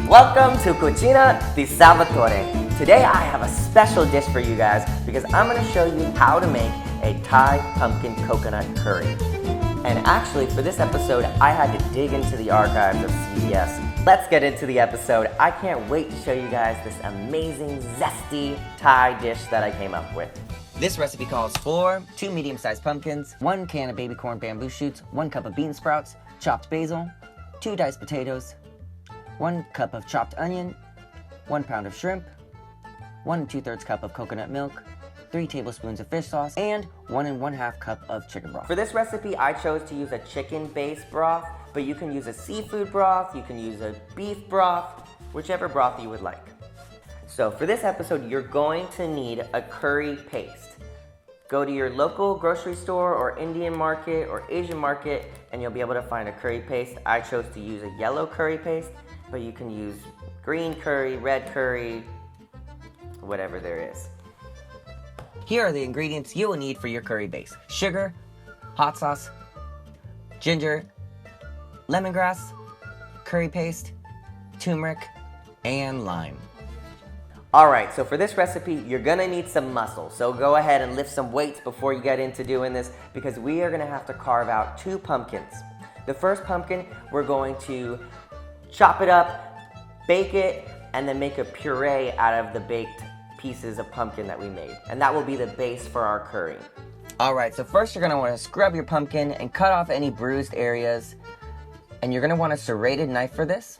Welcome to Cucina Di Salvatore. Today I have a special dish for you guys because I'm going to show you how to make a Thai pumpkin coconut curry. And actually for this episode I had to dig into the archives of CBS. Let's get into the episode. I can't wait to show you guys this amazing zesty Thai dish that I came up with. This recipe calls for 2 medium-sized pumpkins, 1 can of baby corn bamboo shoots, 1 cup of bean sprouts, chopped basil, 2 diced potatoes, 1 cup of chopped onion, 1 pound of shrimp, 1 2/3 cup of coconut milk, 3 tablespoons of fish sauce, and 1 1/2 cup of chicken broth. For this recipe, I chose to use a chicken-based broth, but you can use a seafood broth, you can use a beef broth, whichever broth you would like. So for this episode, you're going to need a curry paste. Go to your local grocery store or Indian market or Asian market and you'll be able to find a curry paste. I chose to use a yellow curry paste, but you can use green curry, red curry, whatever there is. Here are the ingredients you will need for your curry base. Sugar, hot sauce, ginger, lemongrass, curry paste, turmeric, and lime. Alright, so for this recipe, you're gonna need some muscle. So go ahead and lift some weights before you get into doing this because we are gonna have to carve out 2 pumpkins. The first pumpkin, we're going to chop it up, bake it, and then make a puree out of the baked pieces of pumpkin that we made. And that will be the base for our curry. Alright, so first you're gonna wanna scrub your pumpkin and cut off any bruised areas. And you're gonna want a serrated knife for this.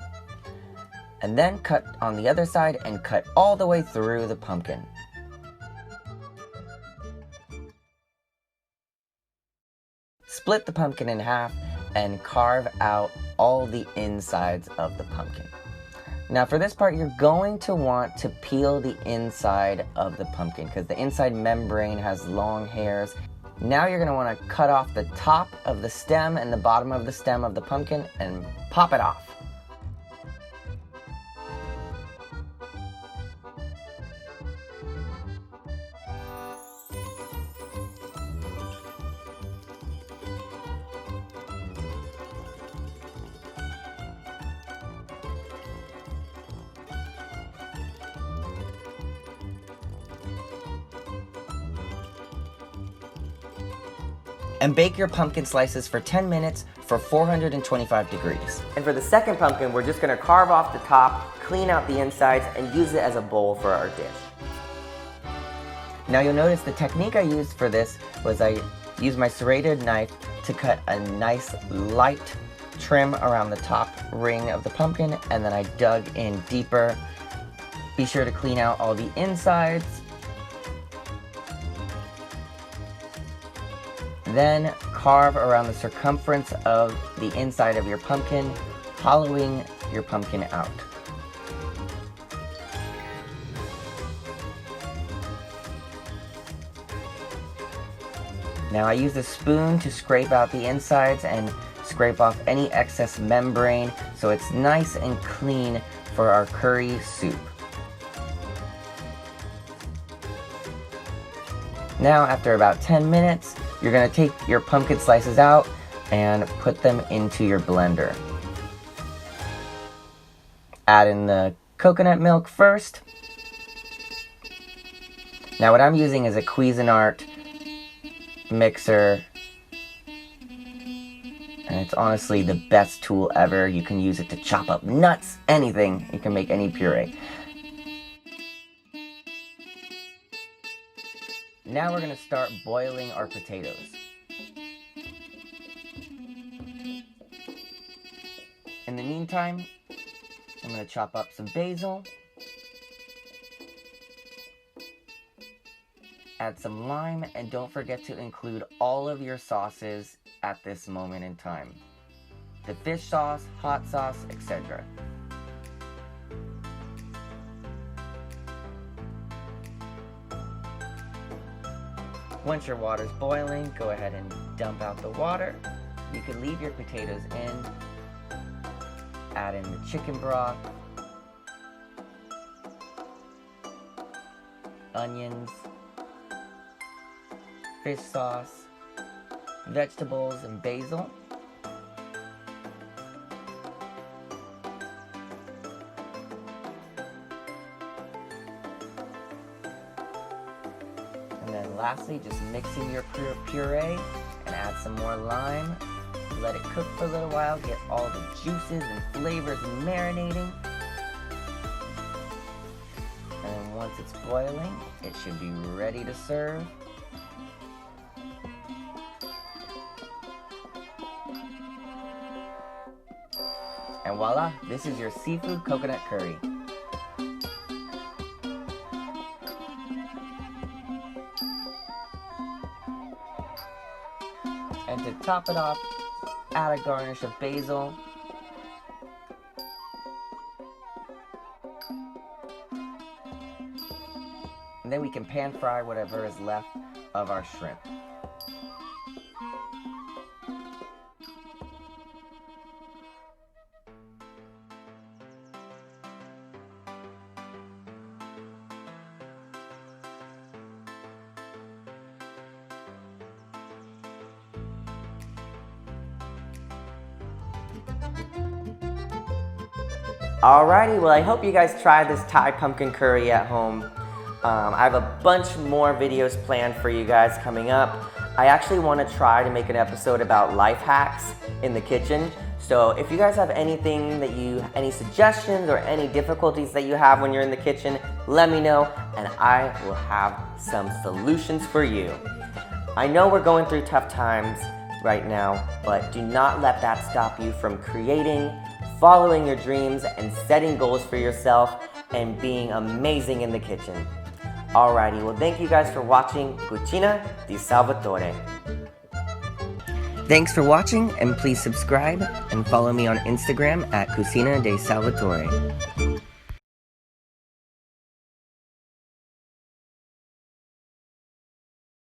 And then cut on the other side and cut all the way through the pumpkin. Split the pumpkin in half and carve out all the insides of the pumpkin. Now for this part, you're going to want to peel the inside of the pumpkin because the inside membrane has long hairs. Now you're going to want to cut off the top of the stem and the bottom of the stem of the pumpkin and pop it off. And bake your pumpkin slices for 10 minutes for 425 degrees. And for the second pumpkin, we're just gonna carve off the top, clean out the insides, and use it as a bowl for our dish. Now you'll notice the technique I used for this was I used my serrated knife to cut a nice light trim around the top ring of the pumpkin, and then I dug in deeper. Be sure to clean out all the insides. Then carve around the circumference of the inside of your pumpkin, hollowing your pumpkin out. Now I use a spoon to scrape out the insides and scrape off any excess membrane so it's nice and clean for our curry soup. Now after about 10 minutes, you're going to take your pumpkin slices out and put them into your blender. Add in the coconut milk first. Now what I'm using is a Cuisinart mixer. And it's honestly the best tool ever. You can use it to chop up nuts, anything. You can make any puree. Now we're going to start boiling our potatoes. In the meantime, I'm going to chop up some basil, add some lime, and don't forget to include all of your sauces at this moment in time. The fish sauce, hot sauce, etc. Once your water's boiling, go ahead and dump out the water. You can leave your potatoes in. Add in the chicken broth, onions, fish sauce, vegetables, and basil. And then lastly, just mixing your puree and add some more lime. Let it cook for a little while, get all the juices and flavors marinating. And once it's boiling, it should be ready to serve. And voila, this is your seafood coconut curry. And to top it off, add a garnish of basil. And then we can pan fry whatever is left of our shrimp. Alrighty, well I hope you guys tried this Thai pumpkin curry at home. I have a bunch more videos planned for you guys coming up. I actually want to try to make an episode about life hacks in the kitchen. So if you guys have anything any suggestions or any difficulties that you have when you're in the kitchen, let me know and I will have some solutions for you. I know we're going through tough times right now, but do not let that stop you from creating, following your dreams, and setting goals for yourself and being amazing in the kitchen. Alrighty, well thank you guys for watching Cucina Di Salvatore. Thanks for watching and please subscribe and follow me on Instagram at Cucina Di Salvatore.